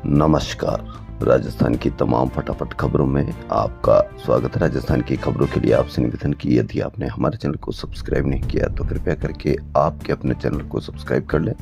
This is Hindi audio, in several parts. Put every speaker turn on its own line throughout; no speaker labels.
नमस्कार। राजस्थान की तमाम फटाफट खबरों में आपका स्वागत है। राजस्थान की खबरों के लिए आपसे निवेदन की यदि आपने हमारे चैनल को सब्सक्राइब नहीं किया तो कृपया करके आपके अपने चैनल को सब्सक्राइब कर लें।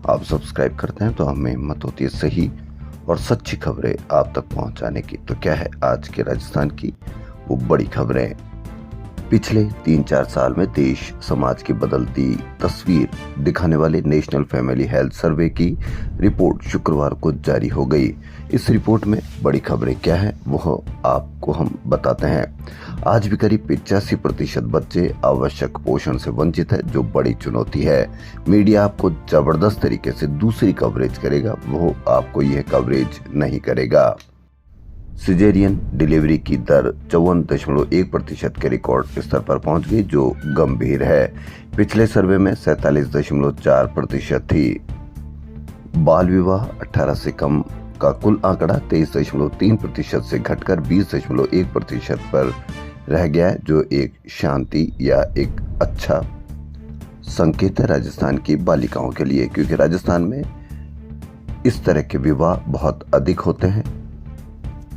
आप सब्सक्राइब करते हैं तो हमें हिम्मत होती है सही और सच्ची खबरें आप तक पहुंचाने की। तो क्या है आज के राजस्थान की वो बड़ी खबरें। पिछले 3-4 साल में देश समाज की बदलती तस्वीर दिखाने वाले नेशनल फैमिली हेल्थ सर्वे की रिपोर्ट शुक्रवार को जारी हो गई। इस रिपोर्ट में बड़ी खबरें क्या है वो आपको हम बताते हैं। आज भी करीब 85% बच्चे आवश्यक पोषण से वंचित है, जो बड़ी चुनौती है। मीडिया आपको जबरदस्त तरीके से दूसरी कवरेज करेगा, वो आपको यह कवरेज नहीं करेगा। सिजेरियन डिलीवरी की दर 54.1% के रिकॉर्ड स्तर पर पहुंच गई, जो गंभीर है। पिछले सर्वे में 47.4% थी। बाल विवाह 18 से कम का कुल आंकड़ा 23.3% से घटकर 20.1% पर रह गया है, जो एक शांति या एक अच्छा संकेत है राजस्थान की बालिकाओं के लिए, क्योंकि राजस्थान में इस तरह के विवाह बहुत अधिक होते हैं।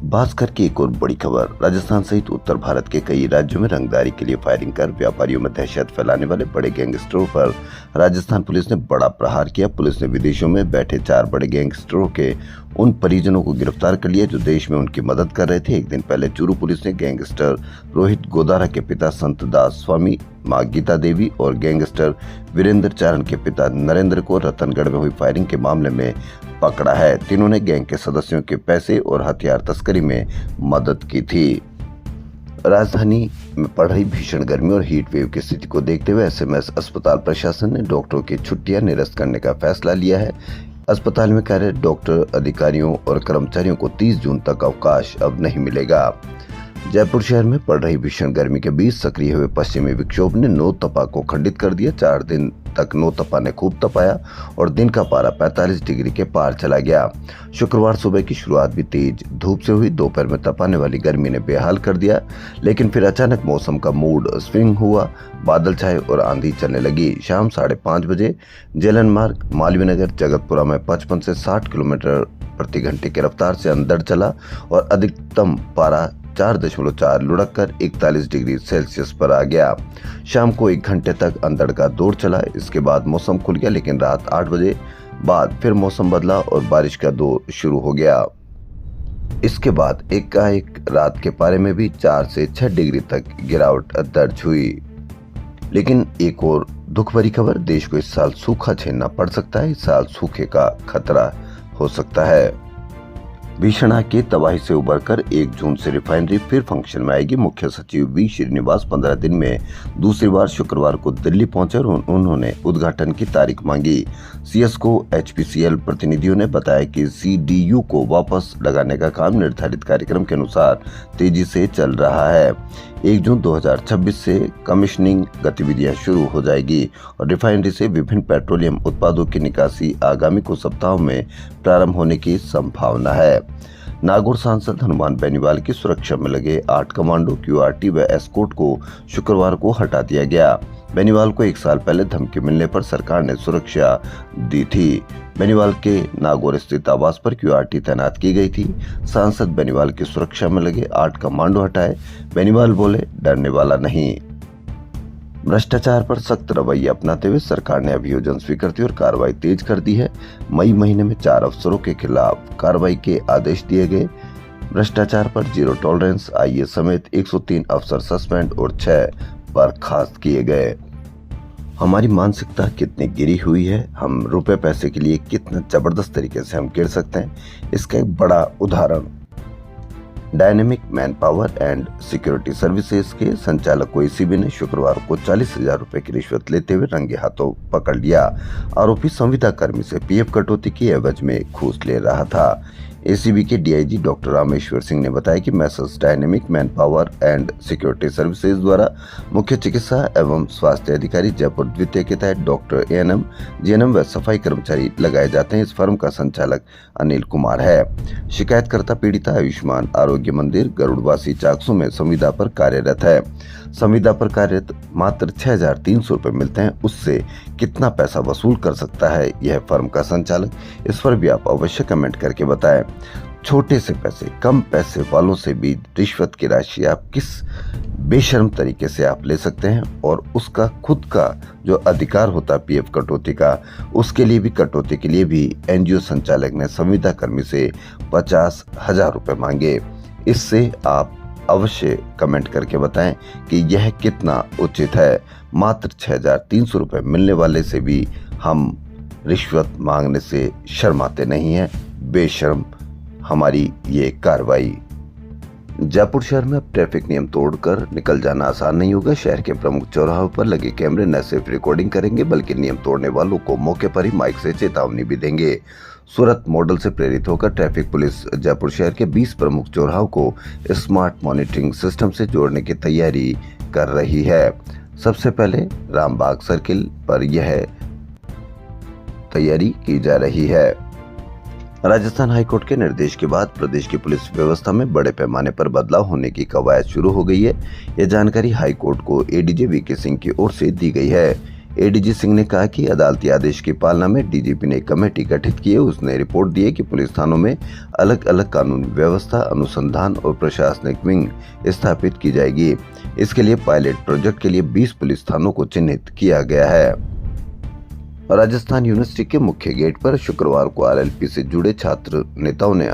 भास्कर की एक और बड़ी खबर। राजस्थान सहित उत्तर भारत के कई राज्यों में रंगदारी के लिए फायरिंग कर व्यापारियों में दहशत फैलाने वाले बड़े गैंगस्टरों पर राजस्थान पुलिस ने बड़ा प्रहार किया। पुलिस ने विदेशों में बैठे 4 बड़े गैंगस्टरों के उन परिजनों को गिरफ्तार कर लिया जो देश में उनकी मदद कर रहे थे। एक दिन पहले चूरू पुलिस ने गैंगस्टर रोहित गोदारा के पिता संत दास स्वामी, मां गीता देवी और गैंगस्टर वीरेंद्र चारण के पिता नरेंद्र को रतनगढ़ में हुई फायरिंग के मामले में पकड़ा है। तीनों ने गैंग के सदस्यों के पैसे और हथियार तस्करी में मदद की थी। राजधानी में पड़ रही भीषण गर्मी और हीट वेव की स्थिति को देखते हुए एसएमएस अस्पताल प्रशासन ने डॉक्टरों की छुट्टियां निरस्त करने का फैसला लिया है। अस्पताल में कार्यरत डॉक्टर, अधिकारियों और कर्मचारियों को 30 जून तक अवकाश अब नहीं मिलेगा। जयपुर शहर में पड़ रही भीषण गर्मी के बीच सक्रिय हुए पश्चिमी विक्षोभ ने नौतपा को खंडित कर दिया। 4 दिन तक नौतपा ने खूब तपाया और दिन का पारा 45 डिग्री के पार चला गया। शुक्रवार सुबह की शुरुआत भी तेज धूप से हुई। दोपहर में तपाने वाली गर्मी ने बेहाल कर दिया, लेकिन फिर अचानक मौसम का मूड स्विंग हुआ, बादल छाए और आंधी चलने लगी। शाम 5:30 बजे जेलन मार्ग मालवीय नगर जगतपुरा में 55 से 60 किलोमीटर प्रति घंटे की रफ्तार से अंदर चला और अधिकतम पारा 4.4 लुढ़क कर 41 डिग्री सेल्सियस पर आ गया। शाम को 1 घंटे तक अंधड़ का दौर चला। इसके बाद मौसम खुल गया, लेकिन रात 8 बजे बाद फिर मौसम बदला और बारिश का दौर शुरू हो गया। इसके बाद एकाएक रात के पारे में भी 4 से 6 डिग्री तक गिरावट दर्ज हुई। लेकिन एक और दुख भरी खबर, देश को इस साल सूखा झेलना पड़ सकता है। इस साल सूखे का खतरा हो सकता है। भीषण आग की तबाही से उबरकर 1 जून से रिफाइनरी फिर फंक्शन में आएगी। मुख्य सचिव वी श्रीनिवास 15 दिन में दूसरी बार शुक्रवार को दिल्ली पहुंचे और उन्होंने उद्घाटन की तारीख मांगी। सीएसको एचपीसीएल प्रतिनिधियों ने बताया कि सीडीयू को वापस लगाने का काम निर्धारित कार्यक्रम के अनुसार तेजी से चल रहा है। 1 जून 2026 से कमीशनिंग गतिविधियां शुरू हो जाएगी और रिफाइनरी से विभिन्न पेट्रोलियम उत्पादों की निकासी आगामी कुछ सप्ताहों में प्रारंभ होने की संभावना है। नागौर सांसद हनुमान बेनीवाल की सुरक्षा में लगे 8 कमांडो, क्यूआरटी व एस्कॉर्ट को शुक्रवार को हटा दिया गया। बेनीवाल को 1 साल पहले धमकी मिलने पर सरकार ने सुरक्षा दी थी। बेनीवाल के नागौर स्थित आवास पर क्यूआरटी तैनात की गई थी। सांसद बेनीवाल की सुरक्षा में लगे 8 कमांडो हटाए। बेनीवाल बोले, डरने वाला नहीं। भ्रष्टाचार पर सख्त रवैया अपनाते हुए सरकार ने अभियोजन स्वीकृति और कार्रवाई तेज कर दी है। मई महीने में 4 अफसरों के खिलाफ कार्रवाई के आदेश दिए गए। भ्रष्टाचार पर जीरो टॉलरेंस आईएएस समेत 103 अफसर सस्पेंड और 6 बर्खास्त किए गए। हमारी मानसिकता कितनी गिरी हुई है, हम रुपए पैसे के लिए कितना जबरदस्त तरीके से हम गिर सकते हैं, इसका एक बड़ा उदाहरण dynamic man power and security services के संचालक को एसीबी ने शुक्रवार को 40,000 रुपए की रिश्वत लेते हुए रंगे हाथों पकड़ लिया। आरोपी संविदा कर्मी से पीएफ कटौती की एवज में घूस ले रहा था। एसीबी के डीआईजी डॉक्टर रामेश्वर सिंह ने बताया कि Messrs dynamic man power and security services द्वारा मुख्य चिकित्सा एवं स्वास्थ्य अधिकारी जयपुर द्वितीय के तहत डॉक्टर एएनएम, जीएनएम व सफाई कर्मचारी लगाए जाते हैं। इस फर्म का संचालक अनिल कुमार है। शिकायतकर्ता पीड़िता आयुष्मान आरोग्य मंदिर गरुड़वासी चाकसू में संविदा पर कार्यरत है। संविदा पर कार्यरत मात्र 6,300 रुपए मिलते हैं, उससे कितना पैसा वसूल कर सकता है यह फर्म का संचालक? इस पर भी आप अवश्य कमेंट करके बताएं। छोटे से पैसे, कम पैसे वालों से भी रिश्वत की राशि आप किस बेशर्म तरीके से आप ले सकते हैं, और उसका खुद का जो अधिकार होता है पीएफ कटौती का, उसके लिए भी कटौती के लिए भी एनजीओ संचालक ने संविदा कर्मी से 50,000 रुपए मांगे। इससे आप अवश्य कमेंट करके बताएं कि यह कितना उचित है। मात्र 6,300 रुपए मिलने वाले से भी हम रिश्वत मांगने से शर्माते नहीं हैं। बेशर्म हमारी ये कार्रवाई। जयपुर शहर में अब ट्रैफिक नियम तोड़कर निकल जाना आसान नहीं होगा। शहर के प्रमुख चौराहों पर लगे कैमरे न सिर्फ रिकॉर्डिंग करेंगे बल्कि नियम तोड़ने वालों को मौके पर ही माइक से चेतावनी भी देंगे। सूरत मॉडल से प्रेरित होकर ट्रैफिक पुलिस जयपुर शहर के 20 प्रमुख चौराहों को स्मार्ट मॉनिटरिंग सिस्टम से जोड़ने की तैयारी कर रही है। सबसे पहले रामबाग सर्किल पर यह तैयारी की जा रही है। राजस्थान हाईकोर्ट के निर्देश के बाद प्रदेश की पुलिस व्यवस्था में बड़े पैमाने पर बदलाव होने की कवायद शुरू हो गई है। यह जानकारी हाईकोर्ट को एडीजी वीके सिंह की ओर से दी गई है। एडीजी सिंह ने कहा कि अदालती आदेश की पालना में डीजीपी ने कमेटी गठित की है। उसने रिपोर्ट दी है कि पुलिस थानों में अलग अलग कानून व्यवस्था, अनुसंधान और प्रशासनिक विंग स्थापित की जाएगी। इसके लिए पायलट प्रोजेक्ट के लिए 20 पुलिस थानों को चिन्हित किया गया है। राजस्थान यूनिवर्सिटी के मुख्य गेट पर शुक्रवार को आरएलपी से जुड़े छात्र नेताओं ने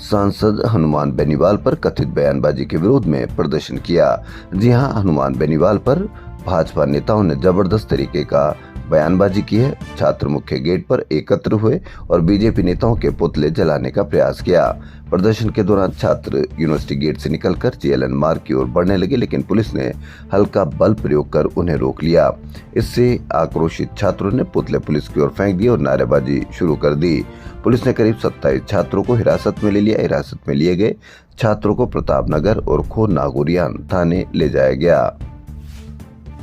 सांसद हनुमान बेनीवाल पर कथित बयानबाजी के विरोध में प्रदर्शन किया। जी हां, हनुमान बेनीवाल पर भाजपा नेताओं ने जबरदस्त तरीके का बयानबाजी की है। छात्र मुख्य गेट पर एकत्र हुए और बीजेपी नेताओं के पुतले जलाने का प्रयास किया। प्रदर्शन के दौरान छात्र यूनिवर्सिटी गेट से निकलकर जेएलएन मार्ग की ओर बढ़ने लगे, लेकिन पुलिस ने हल्का बल प्रयोग कर उन्हें रोक लिया। इससे आक्रोशित छात्रों ने पुतले पुलिस की ओर फेंक दिए और नारेबाजी शुरू कर दी। पुलिस ने करीब 27 छात्रों को हिरासत में ले लिया। हिरासत में लिए गए छात्रों को प्रतापनगर और खो नागौरियान थाने ले जाया गया।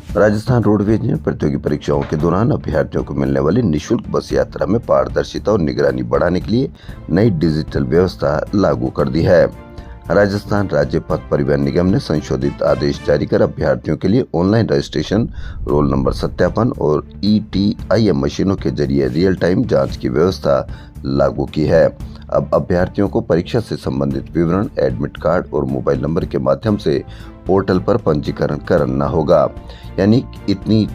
राजस्थान रोडवेज ने प्रतियोगी परीक्षाओं के दौरान अभ्यर्थियों को मिलने वाली निःशुल्क बस यात्रा में पारदर्शिता और निगरानी बढ़ाने के लिए नई डिजिटल व्यवस्था लागू कर दी है। राजस्थान राज्य पथ परिवहन निगम ने संशोधित आदेश जारी कर अभ्यर्थियों के लिए ऑनलाइन रजिस्ट्रेशन, रोल नंबर सत्यापन और ईटीआईएम मशीनों के जरिए रियल टाइम जांच की व्यवस्था लागू की है। अब अभ्यर्थियों को परीक्षा से संबंधित विवरण, एडमिट कार्ड और मोबाइल नंबर के माध्यम से पोर्टल पर पंजीकरण करना होगा। यानी इतनी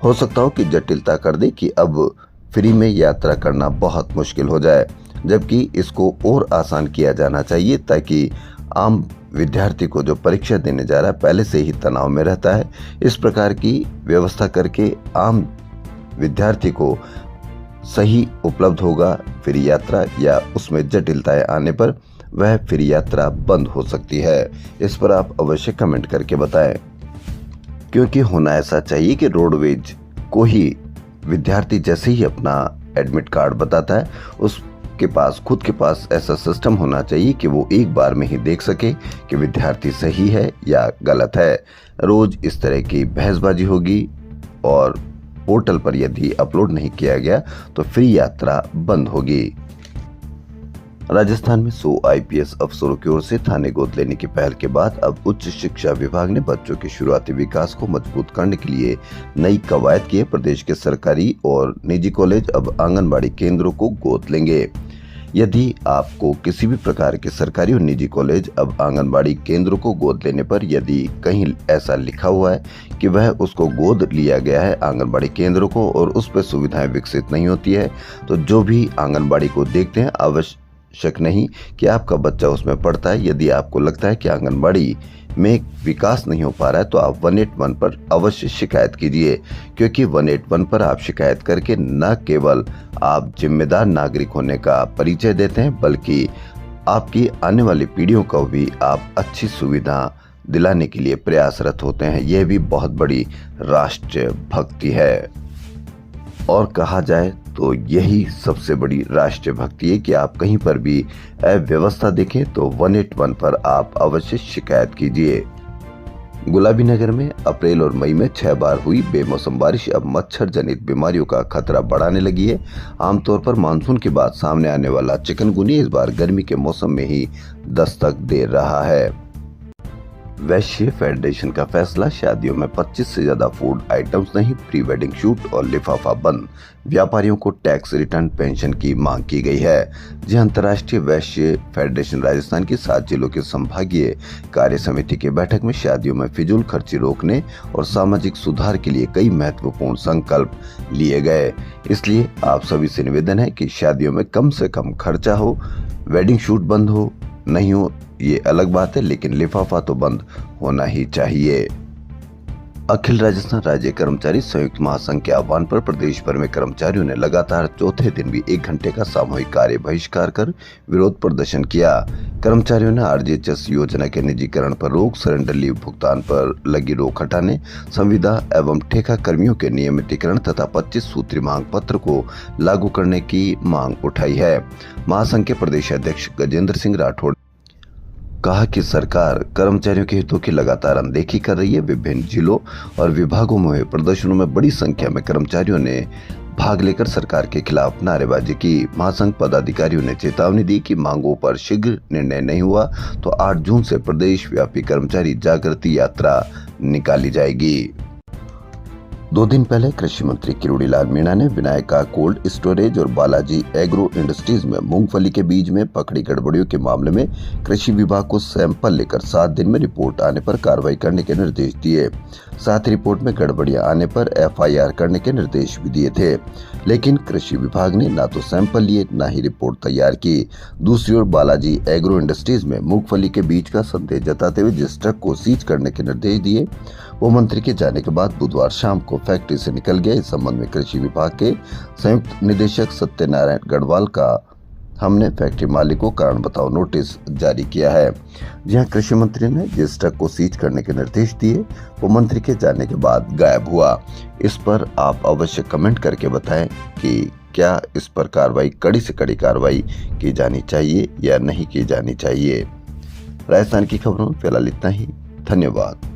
हो सकता हो कि जटिलता कर दे कि अब फ्री में यात्रा करना बहुत मुश्किल हो जाए, जबकि इसको और आसान किया जाना चाहिए ताकि आम विद्यार्थी को जो परीक्षा देने जा रहा है पहले से ही तनाव में रहता है। इस प्रकार की व्यवस्था करके आम विद्यार्थी को सही उपलब्ध होगा फ्री यात्रा, या उसमें जटिलताएं आने पर वह फ्री यात्रा बंद हो सकती है। इस पर आप अवश्य कमेंट करके बताएं, क्योंकि होना ऐसा चाहिए कि रोडवेज को ही विद्यार्थी जैसे ही अपना एडमिट कार्ड बताता है उसके पास खुद के पास ऐसा सिस्टम होना चाहिए कि वो एक बार में ही देख सके कि विद्यार्थी सही है या गलत है। रोज इस तरह की बहसबाजी होगी और पोर्टल पर यदि अपलोड नहीं किया गया तो फ्री यात्रा बंद होगी। राजस्थान में 100 आईपीएस अफसरों की ओर से थाने गोद लेने की पहल के बाद अब उच्च शिक्षा विभाग ने बच्चों के शुरुआती विकास को मजबूत करने के लिए नई कवायद की है। प्रदेश के सरकारी और निजी कॉलेज अब आंगनबाड़ी केंद्रों को गोद लेंगे। यदि आपको किसी भी प्रकार के सरकारी और निजी कॉलेज अब आंगनबाड़ी केंद्रों को गोद लेने पर यदि कहीं ऐसा लिखा हुआ है कि वह उसको गोद लिया गया है आंगनबाड़ी केंद्रों को और उस पर सुविधाएं विकसित नहीं होती है, तो जो भी आंगनबाड़ी को देखते हैं आवश्यक नहीं कि आपका बच्चा उसमें पढ़ता है। यदि आपको लगता है कि आंगनबाड़ी में विकास नहीं हो पा रहा है तो आप 181 पर अवश्य शिकायत कीजिए, क्योंकि 181 पर आप शिकायत करके न केवल आप जिम्मेदार नागरिक होने का परिचय देते हैं बल्कि आपकी आने वाली पीढ़ियों को भी आप अच्छी सुविधा दिलाने के लिए प्रयासरत होते हैं। यह भी बहुत बड़ी राष्ट्र भक्ति है। और कहा जाए तो यही सबसे बड़ी राष्ट्रीय भक्ति है कि आप कहीं पर भी अव्यवस्था देखें तो 181 पर आप अवश्य शिकायत कीजिए। गुलाबी नगर में अप्रैल और मई में 6 बार हुई बेमौसम बारिश अब मच्छर जनित बीमारियों का खतरा बढ़ाने लगी है। आमतौर पर मानसून के बाद सामने आने वाला चिकनगुनिया इस बार गर्मी के मौसम में ही दस्तक दे रहा है। वैश्य फेडरेशन का फैसला, शादियों में 25 से ज्यादा फूड आइटम्स नहीं, प्री वेडिंग शूट और लिफाफा बंद। व्यापारियों को टैक्स रिटर्न पेंशन की मांग की गई है। जी, अंतर्राष्ट्रीय वैश्य फेडरेशन राजस्थान की 7 जिलों की संभागीय कार्य समिति की बैठक में शादियों में फिजूल खर्ची रोकने और सामाजिक सुधार के लिए कई महत्वपूर्ण संकल्प लिए गए। इसलिए आप सभी से निवेदन है कि शादियों में कम से कम खर्चा हो, वेडिंग शूट बंद हो नहीं हो ये अलग बात है, लेकिन लिफाफा तो बंद होना ही चाहिए। अखिल राजस्थान राज्य कर्मचारी संयुक्त महासंघ के आह्वान पर प्रदेश भर में कर्मचारियों ने लगातार चौथे दिन भी 1 घंटे का सामूहिक कार्य बहिष्कार कर विरोध प्रदर्शन किया। कर्मचारियों ने आरजीएचएस योजना के निजीकरण पर रोक, सरेंडर लीव भुगतान पर लगी रोक हटाने, संविदा एवं ठेका कर्मियों के नियमितीकरण तथा 25 सूत्री मांग पत्र को लागू करने की मांग उठाई है। महासंघ के प्रदेश अध्यक्ष गजेंद्र सिंह राठौड़ कहा कि सरकार कर्मचारियों के हितों की लगातार अनदेखी कर रही है। विभिन्न जिलों और विभागों में हुए प्रदर्शनों में बड़ी संख्या में कर्मचारियों ने भाग लेकर सरकार के खिलाफ नारेबाजी की। महासंघ पदाधिकारियों ने चेतावनी दी कि मांगों पर शीघ्र निर्णय नहीं हुआ तो 8 जून से प्रदेश व्यापी कर्मचारी जागृति यात्रा निकाली जाएगी। 2 दिन पहले कृषि मंत्री किरोड़ीलाल मीणा ने विनायका कोल्ड स्टोरेज और बालाजी एग्रो इंडस्ट्रीज में मूंगफली के बीज में पकड़ी गड़बड़ियों के मामले में कृषि विभाग को सैंपल लेकर 7 दिन में रिपोर्ट आने पर कार्रवाई करने के निर्देश दिए। साथ ही रिपोर्ट में गड़बड़ियां आने पर एफआईआर करने के निर्देश भी दिए थे, लेकिन कृषि विभाग ने ना तो सैंपल लिए ना ही रिपोर्ट तैयार की। दूसरी ओर बालाजी एग्रो इंडस्ट्रीज में मूंगफली के बीज का संदेह जताते हुए जिस ट्रक को सीज करने के निर्देश दिए वो मंत्री के जाने के बाद बुधवार शाम को फैक्ट्री से निकल गया। इस संबंध में कृषि विभाग के संयुक्त निदेशक सत्यनारायण गढ़वाल का हमने फैक्ट्री मालिक को कारण बताओ नोटिस जारी किया है। जहां कृषि मंत्री ने जिस ट्रक को सीज करने के निर्देश दिए वो मंत्री के जाने के बाद गायब हुआ। इस पर आप अवश्य कमेंट करके बताएं कि क्या इस पर कड़ी से कड़ी कार्रवाई की जानी चाहिए या नहीं की जानी चाहिए। राजस्थान की खबरों में फिलहाल इतना ही। धन्यवाद।